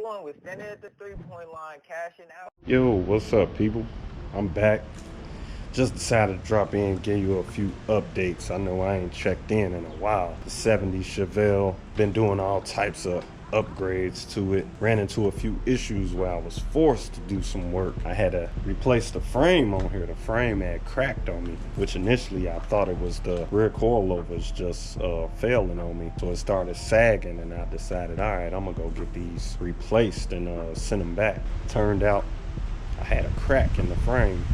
one was standing at the three-point line, cashing out. Yo, what's up, people? I'm back. Just decided to drop in and give you a few updates. I know I ain't checked in a while. The 70 Chevelle, been doing all types of upgrades to it. Ran into a few issues where I was forced to do some work. I had to replace the frame on here. The frame had cracked on me, which initially I thought it was the rear coilovers just failing on me. So it started sagging, and I decided, all right, I'm gonna go get these replaced and send them back. Turned out I had a crack in the frame,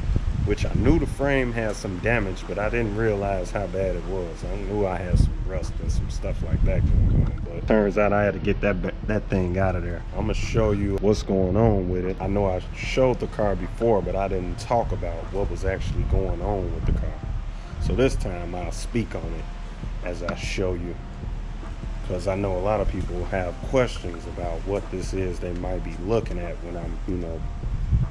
which I knew the frame had some damage, but I didn't realize how bad it was. I knew I had some rust and some stuff like that going on, but turns out I had to get that thing out of there. I'm gonna show you what's going on with it. I know I showed the car before, but I didn't talk about what was actually going on with the car. So this time I'll speak on it as I show you, because I know a lot of people have questions about what this is they might be looking at when I'm,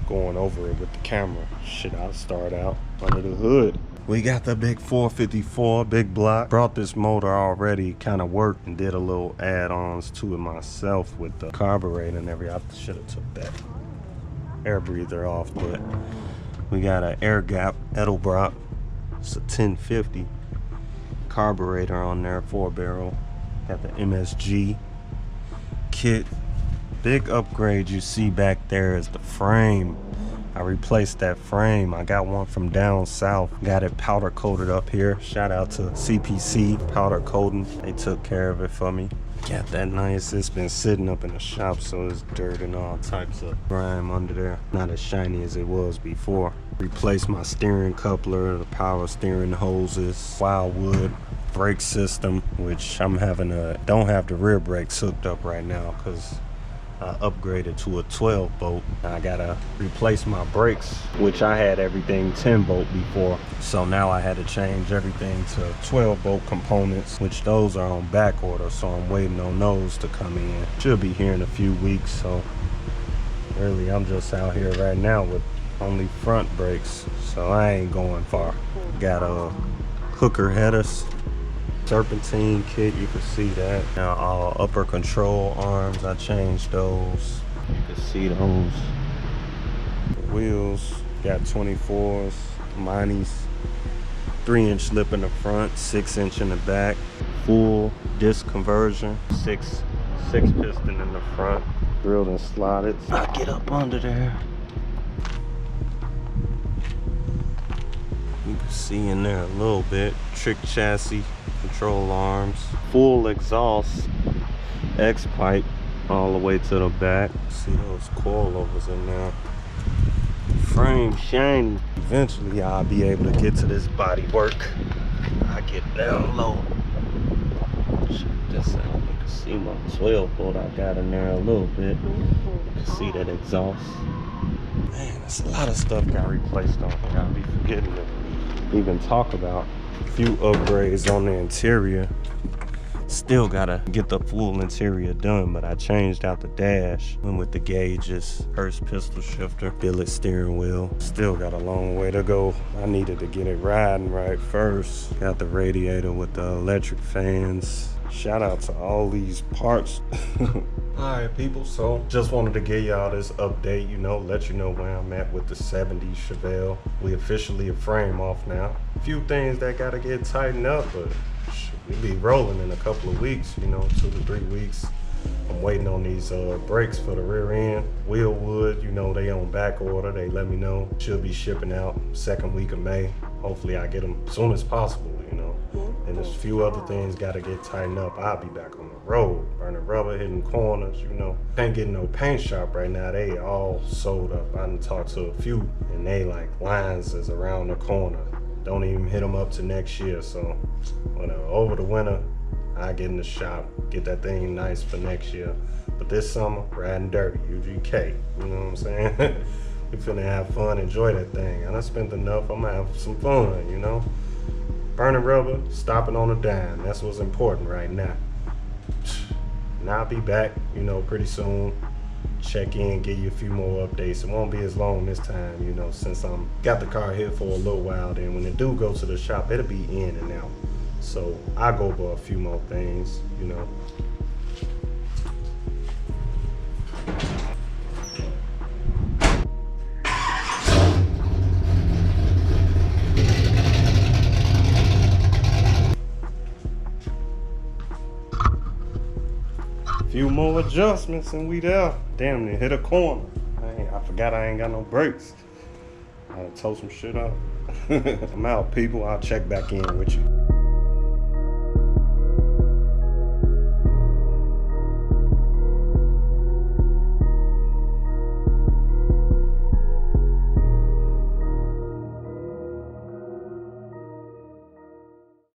going over it with the camera. Shit, I'll start out under the hood. We got the big 454, big block. Brought this motor already, kind of worked and did a little add-ons to it myself with the carburetor and everything. I should have took that air breather off, but we got an air gap Edelbrock. It's a 1050 carburetor on there, 4-barrel. Got the MSG kit. Big upgrade you see back there is the frame. I replaced that frame. I got one from down south. Got it powder coated up here. Shout out to CPC powder coating. They took care of it for me. Got that nice. It's been sitting up in the shop, so it's dirt and all types of grime under there. Not as shiny as it was before. Replaced my steering coupler, the power steering hoses, wildwood brake system, which I'm having don't have the rear brakes hooked up right now because I upgraded to a 12 bolt. I gotta replace my brakes, which I had everything 10 bolt before. So now I had to change everything to 12 bolt components, which those are on back order. So I'm waiting on those to come in. Should be here in a few weeks. So really, I'm just out here right now with only front brakes. So I ain't going far. Got hooker headers. Serpentine kit, you can see that. Now all upper control arms, I changed those. You can see those. The wheels, got 24s, Minis, 3-inch lip in the front, 6-inch in the back. Full disc conversion, six piston in the front, drilled and slotted. I get up under there. You can see in there a little bit. Trick chassis, control arms, full exhaust, X pipe all the way to the back. See those coilovers in there. Frame shiny. Eventually I'll be able to get to this body work. I get down low. Check this out. You can see my 12 bolt I got in there a little bit. You can see that exhaust. Man, there's a lot of stuff got replaced on here. I'll be forgetting to even talk about. A few upgrades on the interior. Still gotta get the full interior done, but I changed out the dash. Went with the gauges, Hurst pistol shifter, billet steering wheel. Still got a long way to go. I needed to get it riding right first. Got the radiator with the electric fans. Shout out to all these parts. Alright people, so just wanted to give y'all this update, let you know where I'm at with the 70 Chevelle. We officially a frame off now. A few things that gotta get tightened up, but we be rolling in a couple of weeks, 2 to 3 weeks. I'm waiting on these brakes for the rear end. Wheel wood, they on back order. They let me know. Should be shipping out 2nd week of May. Hopefully I get them as soon as possible, And there's a few other things gotta get tightened up. I'll be back on the road, burning rubber, hitting corners, Can't get no paint shop right now. They all sold up. I done talked to a few, and they like lines is around the corner. Don't even hit them up to next year. So, whatever. Over the winter, I get in the shop, get that thing nice for next year. But this summer, riding dirty, UGK. You know what I'm saying? We finna have fun, enjoy that thing. And I spent enough. I'm gonna have some fun, Burning rubber, stopping on a dime. That's what's important right now. Now I'll be back, pretty soon. Check in, give you a few more updates. It won't be as long this time, since I'm got the car here for a little while. Then when it do go to the shop, it'll be in and out. So I'll go over a few more things, few more adjustments and we there. Damn, they hit a corner. I forgot I ain't got no brakes. I had to tow some shit up. I'm out, people. I'll check back in with you.